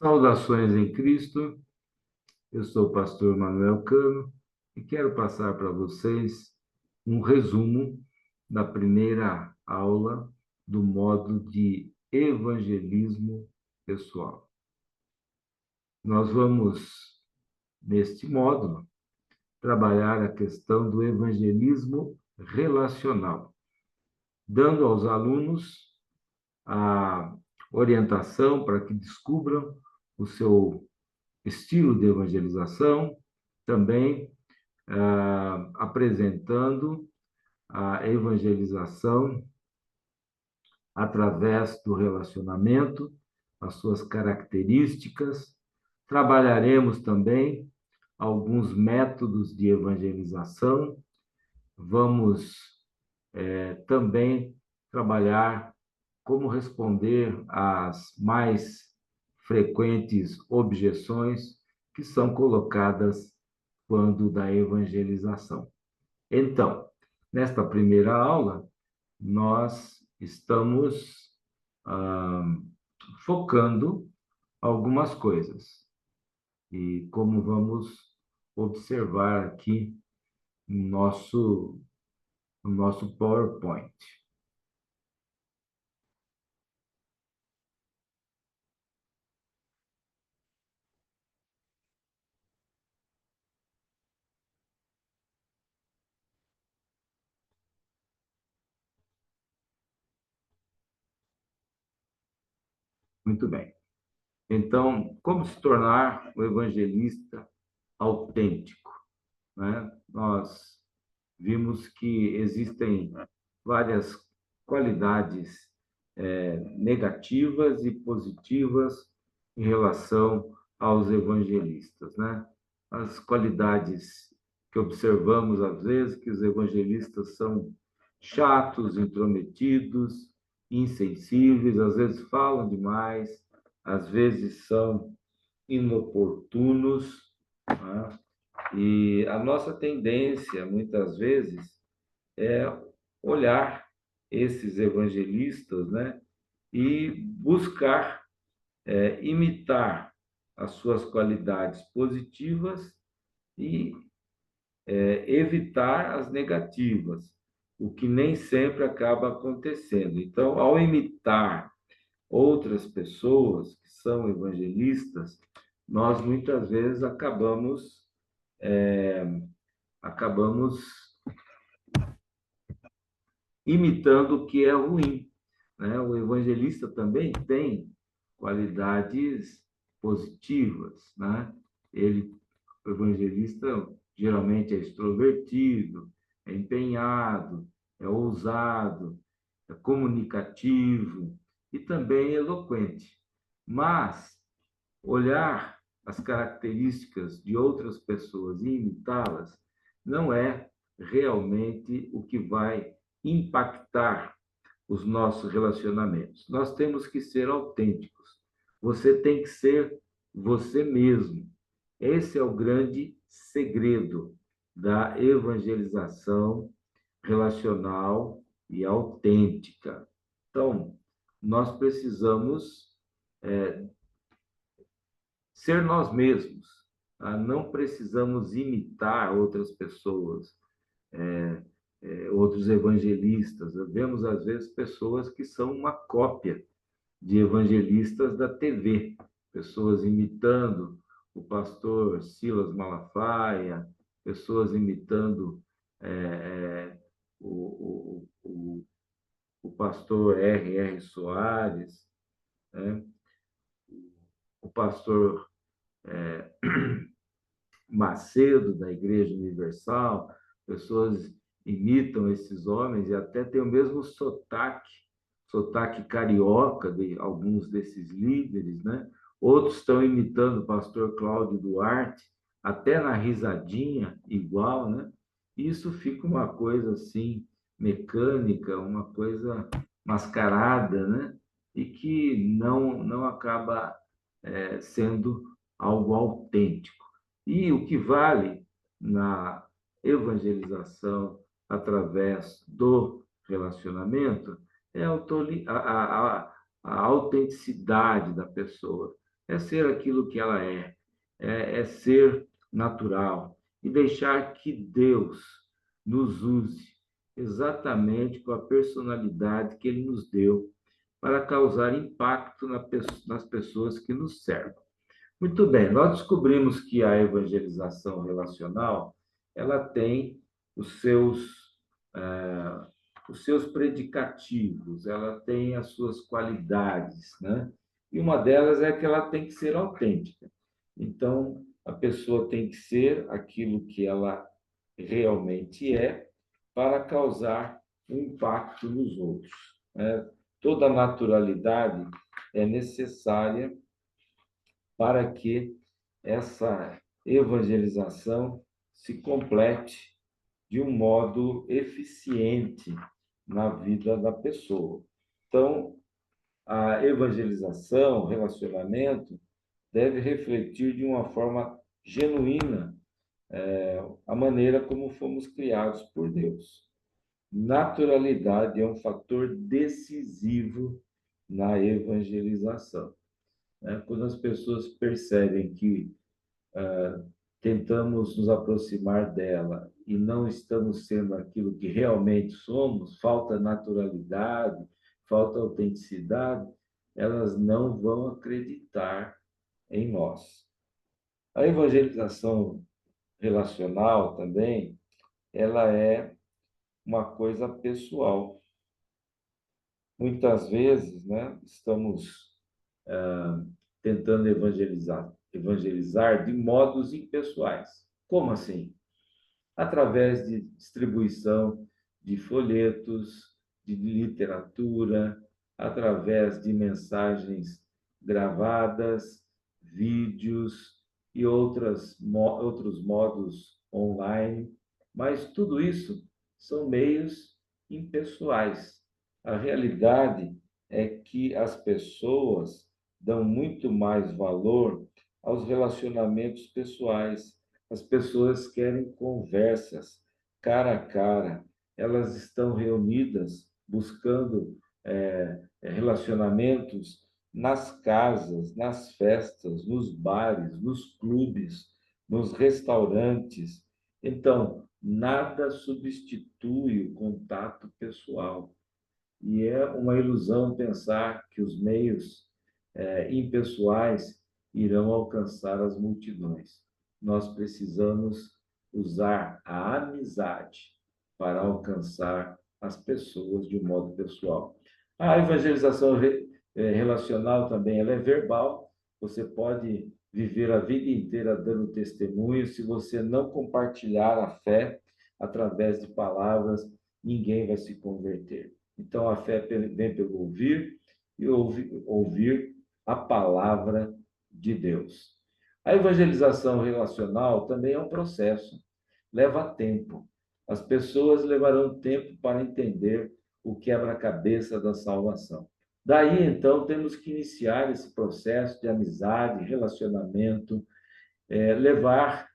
Saudações em Cristo, eu sou o pastor Manuel Cano e quero passar para vocês um resumo da primeira aula do módulo de evangelismo pessoal. Nós vamos, neste módulo, trabalhar a questão do evangelismo relacional, dando aos alunos a orientação para que descubram o seu estilo de evangelização, também apresentando a evangelização através do relacionamento, as suas características. Trabalharemos também alguns métodos de evangelização. Vamos também trabalhar como responder às mais frequentes objeções que são colocadas quando da evangelização. Então, nesta primeira aula, nós estamos focando algumas coisas. E como vamos observar aqui no nosso PowerPoint. Muito bem. Então, como se tornar um evangelista autêntico, né? Nós vimos que existem várias qualidades negativas e positivas em relação aos evangelistas, né? As qualidades que observamos às vezes que os evangelistas são chatos, intrometidos, insensíveis, às vezes falam demais, às vezes são inoportunos, né? E a nossa tendência, muitas vezes, é olhar esses evangelistas, né, e buscar imitar as suas qualidades positivas e evitar as negativas, o que nem sempre acaba acontecendo. Então, ao imitar outras pessoas que são evangelistas, nós muitas vezes acabamos imitando o que é ruim, né? O evangelista também tem qualidades positivas, né? O evangelista geralmente é extrovertido, é empenhado, é ousado, é comunicativo e também eloquente. Mas olhar as características de outras pessoas e imitá-las não é realmente o que vai impactar os nossos relacionamentos. Nós temos que ser autênticos. Você tem que ser você mesmo. Esse é o grande segredo da evangelização relacional e autêntica. Então, nós precisamos ser nós mesmos. Tá? Não precisamos imitar outras pessoas, outros evangelistas. Vemos, às vezes, pessoas que são uma cópia de evangelistas da TV, pessoas imitando o pastor Silas Malafaia, pessoas imitando o pastor R.R. Soares, né? O pastor Macedo, da Igreja Universal, pessoas imitam esses homens e até tem o mesmo sotaque carioca de alguns desses líderes, né? Outros estão imitando o pastor Cláudio Duarte, até na risadinha igual, né? Isso fica uma coisa assim, mecânica, uma coisa mascarada, né? E que não acaba sendo algo autêntico. E o que vale na evangelização através do relacionamento é a autenticidade da pessoa. é ser aquilo que ela é ser natural e deixar que Deus nos use exatamente com a personalidade que Ele nos deu para causar impacto nas pessoas que nos cercam. Muito bem, nós descobrimos que a evangelização relacional ela tem os seus, eh, os seus predicativos, ela tem as suas qualidades, né? E uma delas é que ela tem que ser autêntica. Então, a pessoa tem que ser aquilo que ela realmente é para causar um impacto nos outros, né? Toda naturalidade é necessária para que essa evangelização se complete de um modo eficiente na vida da pessoa. Então, a evangelização, o relacionamento, deve refletir de uma forma genuína a maneira como fomos criados por Deus. Naturalidade é um fator decisivo na evangelização, né? Quando as pessoas percebem que tentamos nos aproximar dela e não estamos sendo aquilo que realmente somos, falta naturalidade, falta autenticidade, elas não vão acreditar em nós. A evangelização relacional também, ela é uma coisa pessoal. Muitas vezes, né, estamos tentando evangelizar de modos impessoais. Como assim? Através de distribuição de folhetos, de literatura, através de mensagens gravadas, vídeos e outros modos online. Mas tudo isso são meios impessoais. A realidade é que as pessoas dão muito mais valor aos relacionamentos pessoais. As pessoas querem conversas cara a cara. Elas estão reunidas buscando relacionamentos nas casas, nas festas, nos bares, nos clubes, nos restaurantes. Então, nada substitui o contato pessoal. E é uma ilusão pensar que os meios impessoais irão alcançar as multidões. Nós precisamos usar a amizade para alcançar as pessoas de um modo pessoal. A evangelização relacional também ela é verbal. Você pode viver a vida inteira dando testemunho. Se você não compartilhar a fé através de palavras, ninguém vai se converter. Então, a fé vem pelo ouvir e ouvir a palavra de Deus. A evangelização relacional também é um processo, leva tempo. As pessoas levarão tempo para entender o quebra-cabeça da salvação. Daí, então, temos que iniciar esse processo de amizade, relacionamento, levar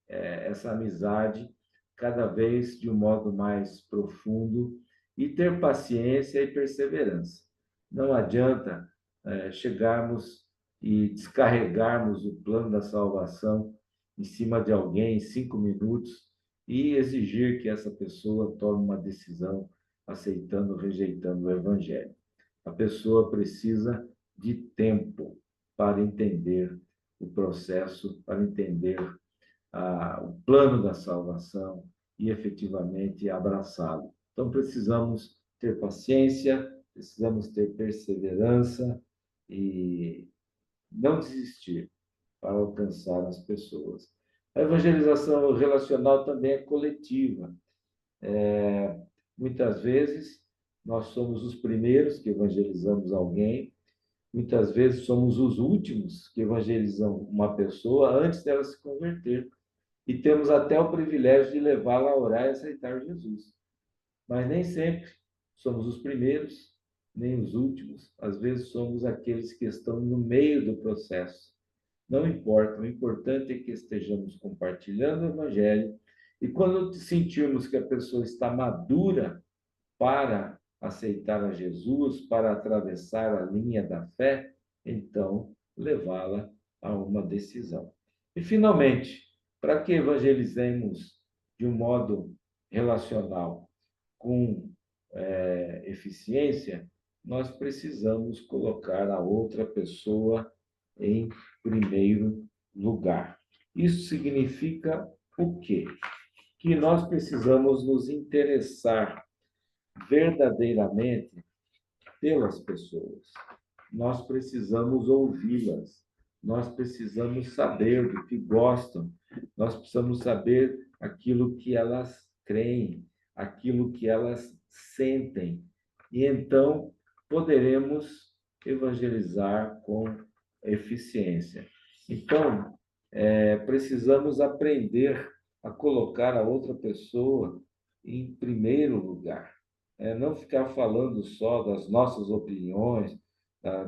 essa amizade cada vez de um modo mais profundo e ter paciência e perseverança. Não adianta chegarmos e descarregarmos o plano da salvação em cima de alguém em 5 minutos e exigir que essa pessoa tome uma decisão aceitando ou rejeitando o evangelho. A pessoa precisa de tempo para entender o processo, para entender o plano da salvação e efetivamente abraçá-lo. Então, precisamos ter paciência, precisamos ter perseverança e não desistir para alcançar as pessoas. A evangelização relacional também é coletiva. Muitas vezes, nós somos os primeiros que evangelizamos alguém, muitas vezes somos os últimos que evangelizam uma pessoa antes dela se converter. E temos até o privilégio de levá-la a orar e aceitar Jesus. Mas nem sempre somos os primeiros, nem os últimos. Às vezes somos aqueles que estão no meio do processo. Não importa, o importante é que estejamos compartilhando o Evangelho e quando sentirmos que a pessoa está madura para aceitar a Jesus, para atravessar a linha da fé, então, levá-la a uma decisão. E, finalmente, para que evangelizemos de um modo relacional com eficiência, nós precisamos colocar a outra pessoa em primeiro lugar. Isso significa o quê? Que nós precisamos nos interessar verdadeiramente pelas pessoas. Nós precisamos ouvi-las. Nós precisamos saber do que gostam. Nós precisamos saber aquilo que elas creem, aquilo que elas sentem. E então poderemos evangelizar com eficiência. Então, precisamos aprender a colocar a outra pessoa em primeiro lugar. Não ficar falando só das nossas opiniões,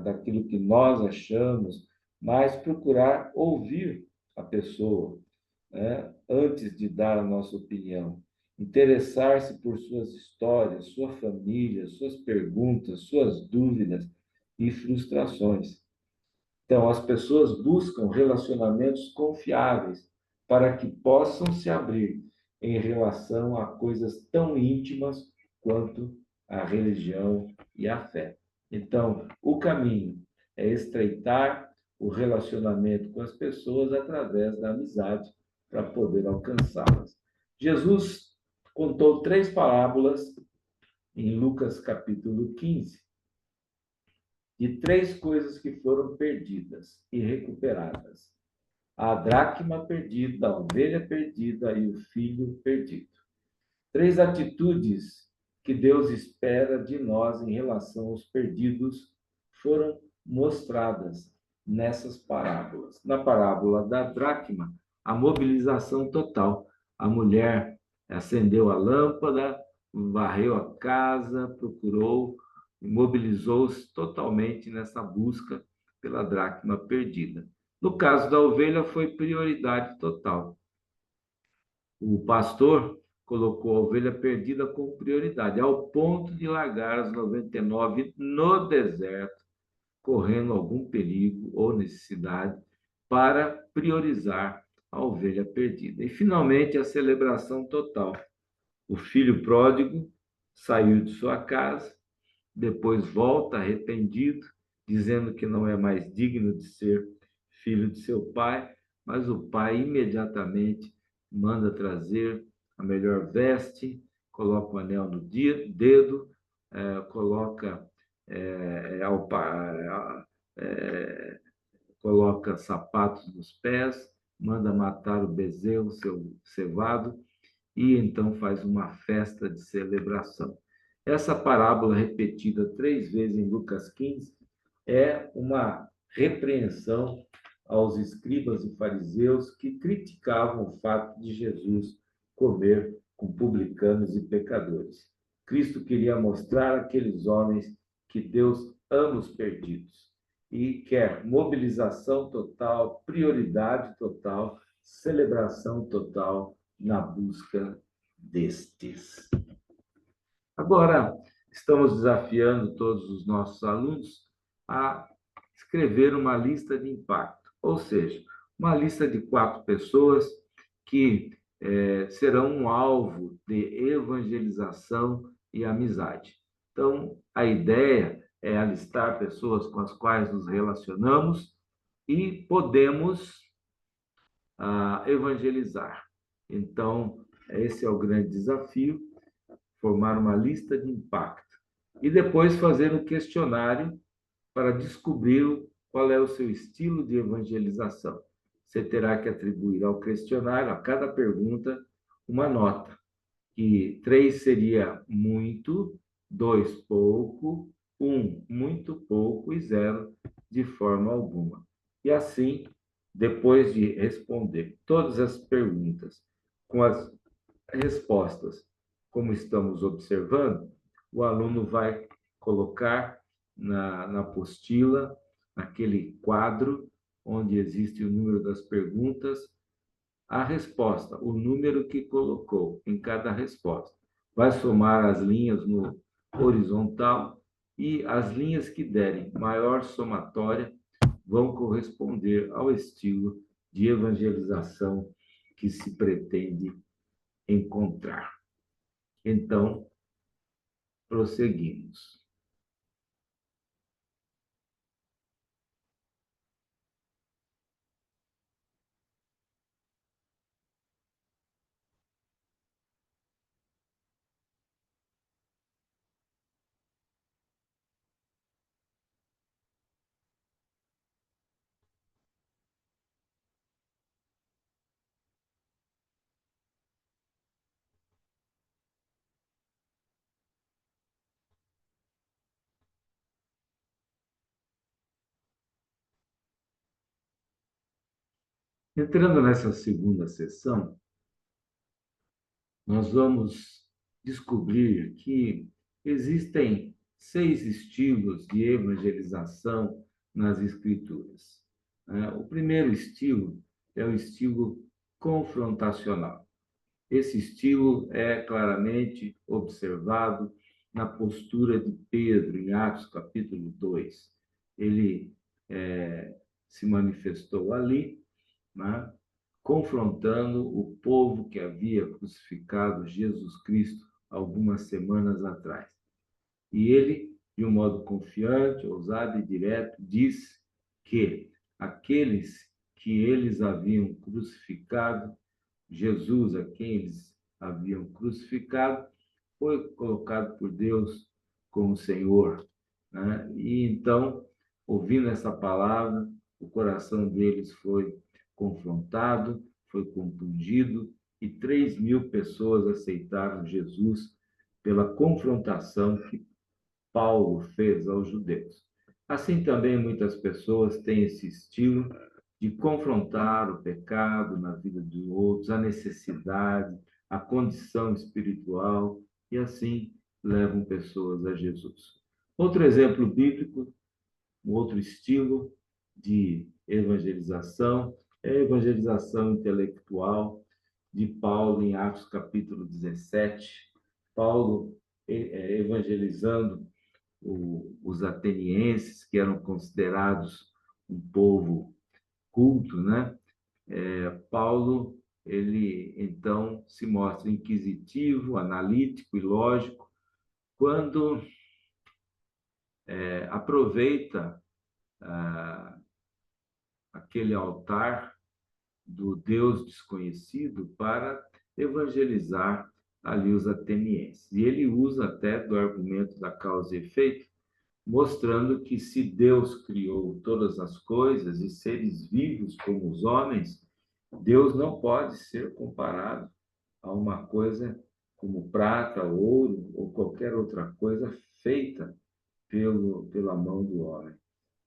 daquilo que nós achamos, mas procurar ouvir a pessoa, né, antes de dar a nossa opinião. Interessar-se por suas histórias, sua família, suas perguntas, suas dúvidas e frustrações. Então, as pessoas buscam relacionamentos confiáveis para que possam se abrir em relação a coisas tão íntimas quanto a religião e a fé. Então, o caminho é estreitar o relacionamento com as pessoas através da amizade para poder alcançá-las. Jesus contou 3 parábolas em Lucas capítulo 15, de 3 coisas que foram perdidas e recuperadas: a dracma perdida, a ovelha perdida e o filho perdido. 3 atitudes que Deus espera de nós em relação aos perdidos foram mostradas nessas parábolas. Na parábola da dracma, a mobilização total. A mulher acendeu a lâmpada, varreu a casa, procurou, mobilizou-se totalmente nessa busca pela dracma perdida. No caso da ovelha, foi prioridade total. O pastor colocou a ovelha perdida como prioridade, ao ponto de largar as 99 no deserto, correndo algum perigo ou necessidade, para priorizar a ovelha perdida. E, finalmente, a celebração total. O filho pródigo saiu de sua casa, depois volta arrependido, dizendo que não é mais digno de ser filho de seu pai, mas o pai imediatamente manda trazer a melhor veste, coloca o anel no dedo, coloca, coloca sapatos nos pés, manda matar o bezerro, seu cevado, e então faz uma festa de celebração. Essa parábola, repetida 3 vezes em Lucas 15, é uma repreensão aos escribas e fariseus que criticavam o fato de Jesus comer com publicanos e pecadores. Cristo queria mostrar àqueles homens que Deus ama os perdidos e quer mobilização total, prioridade total, celebração total na busca destes. Agora, estamos desafiando todos os nossos alunos a escrever uma lista de impacto, ou seja, uma lista de 4 pessoas que serão um alvo de evangelização e amizade. Então, a ideia é alistar pessoas com as quais nos relacionamos e podemos evangelizar. Então, esse é o grande desafio, formar uma lista de impacto. E depois fazer um questionário para descobrir qual é o seu estilo de evangelização. Você terá que atribuir ao questionário, a cada pergunta, uma nota, que 3 seria muito, 2 pouco, 1 muito pouco e 0 de forma alguma. E assim, depois de responder todas as perguntas com as respostas, como estamos observando, o aluno vai colocar na apostila, naquele quadro onde existe o número das perguntas, a resposta, o número que colocou em cada resposta. Vai somar as linhas no horizontal e as linhas que derem maior somatória vão corresponder ao estilo de evangelização que se pretende encontrar. Então, prosseguimos. Entrando nessa segunda sessão, nós vamos descobrir que existem 6 estilos de evangelização nas Escrituras. O primeiro estilo é o estilo confrontacional. Esse estilo é claramente observado na postura de Pedro, em Atos capítulo 2. Ele se manifestou ali, né, confrontando o povo que havia crucificado Jesus Cristo algumas semanas atrás. E ele, de um modo confiante, ousado e direto, disse que aqueles que eles haviam crucificado, Jesus, a quem eles haviam crucificado, foi colocado por Deus como Senhor, né? E então, ouvindo essa palavra, o coração deles foi confrontado, foi compungido, e 3.000 pessoas aceitaram Jesus pela confrontação que Paulo fez aos judeus. Assim também muitas pessoas têm esse estilo de confrontar o pecado na vida de outros, a necessidade, a condição espiritual, e assim levam pessoas a Jesus. Outro exemplo bíblico, um outro estilo de evangelização, é a evangelização intelectual de Paulo em Atos capítulo 17. Paulo evangelizando os atenienses, que eram considerados um povo culto, né? Paulo, ele então se mostra inquisitivo, analítico e lógico quando aproveita aquele altar do Deus desconhecido para evangelizar ali os atenienses. E ele usa até do argumento da causa e efeito, mostrando que se Deus criou todas as coisas e seres vivos como os homens, Deus não pode ser comparado a uma coisa como prata, ouro ou qualquer outra coisa feita pela mão do homem.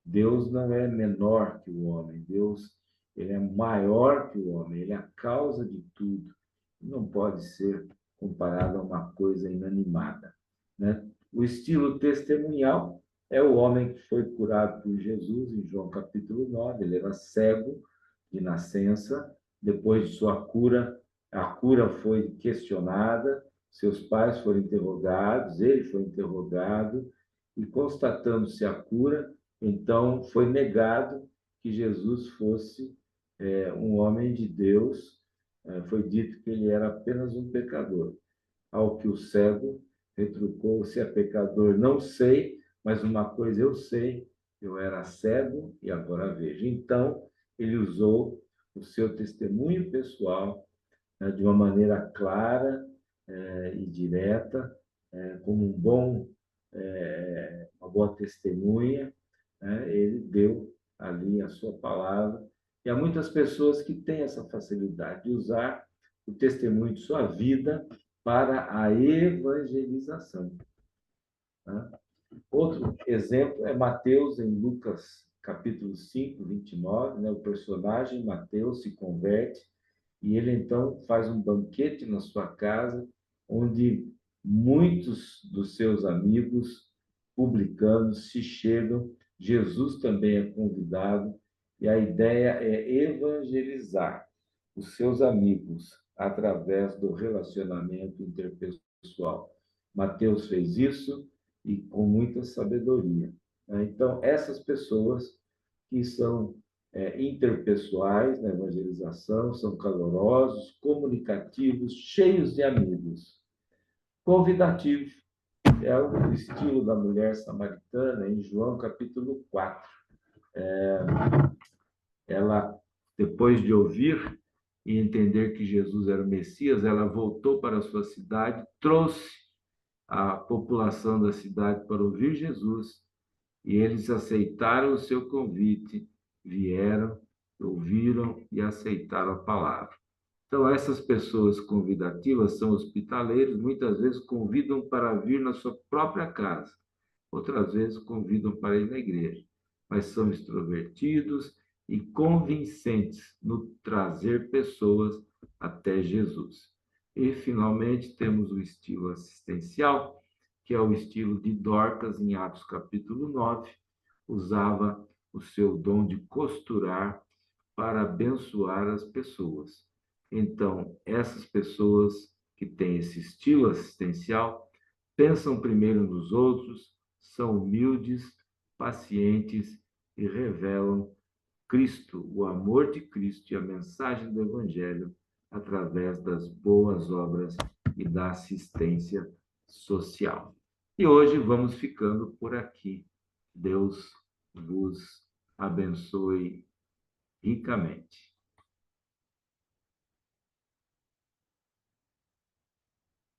Deus não é menor que o homem, Deus ele é maior que o homem, ele é a causa de tudo. Não pode ser comparado a uma coisa inanimada, né? O estilo testemunhal é o homem que foi curado por Jesus em João capítulo 9. Ele era cego de nascença, depois de sua cura, a cura foi questionada, seus pais foram interrogados, ele foi interrogado, e constatando-se a cura, então foi negado que Jesus fosse um homem de Deus. Foi dito que ele era apenas um pecador. Ao que o cego retrucou: se é pecador, não sei, mas uma coisa eu sei, eu era cego e agora vejo. Então, ele usou o seu testemunho pessoal, né, de uma maneira clara e direta, como uma boa testemunha, né? Ele deu ali a sua palavra. E há muitas pessoas que têm essa facilidade de usar o testemunho de sua vida para a evangelização, né? Outro exemplo é Mateus, em Lucas capítulo 5, 29, né? O personagem Mateus se converte e ele então faz um banquete na sua casa, onde muitos dos seus amigos publicanos se chegam. Jesus também é convidado, e a ideia é evangelizar os seus amigos através do relacionamento interpessoal. Mateus fez isso e com muita sabedoria. Então, essas pessoas que são interpessoais na evangelização, são calorosos, comunicativos, cheios de amigos. Convidativo é o estilo da mulher samaritana em João capítulo 4. Ela, depois de ouvir e entender que Jesus era o Messias, ela voltou para a sua cidade, trouxe a população da cidade para ouvir Jesus, e eles aceitaram o seu convite, vieram, ouviram e aceitaram a palavra. Então, essas pessoas convidativas são hospitaleiros, muitas vezes convidam para vir na sua própria casa, outras vezes convidam para ir na igreja, mas são extrovertidos e convincentes no trazer pessoas até Jesus. E, finalmente, temos o estilo assistencial, que é o estilo de Dorcas, em Atos capítulo 9, usava o seu dom de costurar para abençoar as pessoas. Então, essas pessoas que têm esse estilo assistencial pensam primeiro nos outros, são humildes, pacientes e revelam Cristo, o amor de Cristo e a mensagem do Evangelho através das boas obras e da assistência social. E hoje vamos ficando por aqui. Deus vos abençoe ricamente.